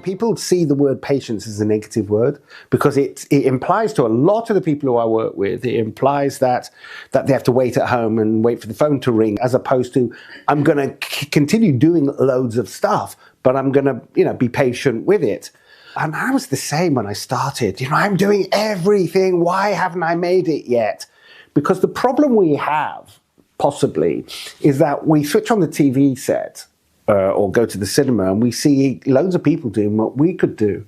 people see the word patience as a negative word because it implies to a lot of the people who I work with, it implies that they have to wait at home and wait for the phone to ring, as opposed to I'm going to continue doing loads of stuff, but I'm going to, be patient with it. And I was the same when I started. I'm doing everything. Why haven't I made it yet? Because the problem we have, possibly, is that we switch on the TV set or go to the cinema and we see loads of people doing what we could do.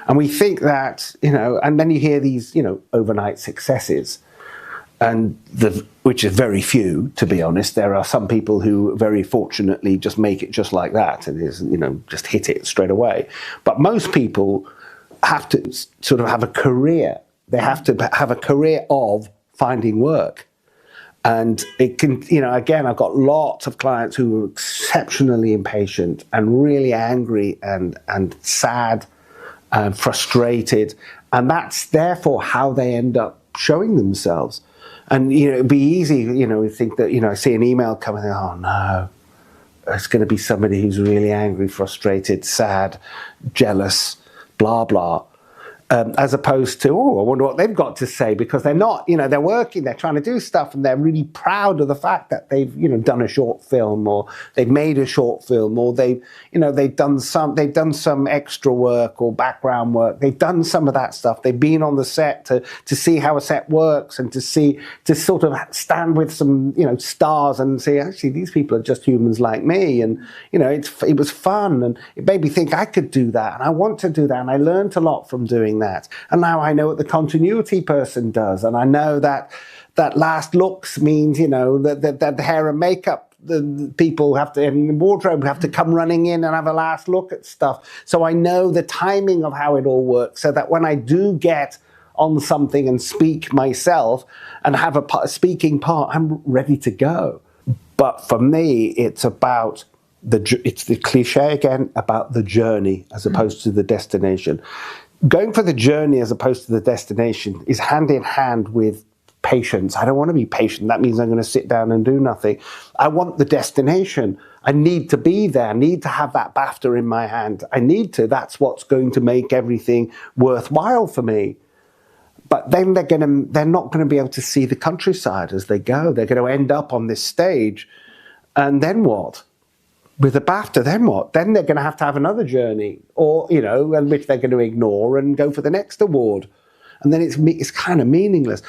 And we think that, and then you hear these, overnight successes, and which is very few, to be honest. There are some people who very fortunately just make it just like that and just hit it straight away. But most people have to sort of have a career. They have to have a career of finding work. And it can, again, I've got lots of clients who are exceptionally impatient and really angry and sad and frustrated. And that's therefore how they end up showing themselves. And, it'd be easy, to think that, I see an email coming, oh no, it's going to be somebody who's really angry, frustrated, sad, jealous, blah, blah. As opposed to, I wonder what they've got to say, because they're not, they're working, they're trying to do stuff, and they're really proud of the fact that they've, done a short film, or they've made a short film, or they've done some extra work or background work. They've done some of that stuff. They've been on the set to see how a set works and to sort of stand with some, stars and say, actually, these people are just humans like me. And, it was fun, and it made me think I could do that, and I want to do that. And I learned a lot from doing that. And now I know what the continuity person does, and I know that last looks means that the hair and makeup, the people have to, in the wardrobe, have to come running in and have a last look at stuff. So I know the timing of how it all works, so that when I do get on something and speak myself and have a speaking part, I'm ready to go. But for me, it's about it's the cliche again about the journey as opposed to the destination. Going for the journey as opposed to the destination is hand in hand with patience. I don't want to be patient. That means I'm going to sit down and do nothing. I want the destination. I need to be there. I need to have that BAFTA in my hand. That's what's going to make everything worthwhile for me. But then they're not going to be able to see the countryside as they go. They're going to end up on this stage. And then what? With the BAFTA, then what? Then they're going to have another journey, or, which they're going to ignore and go for the next award. And then it's kind of meaningless.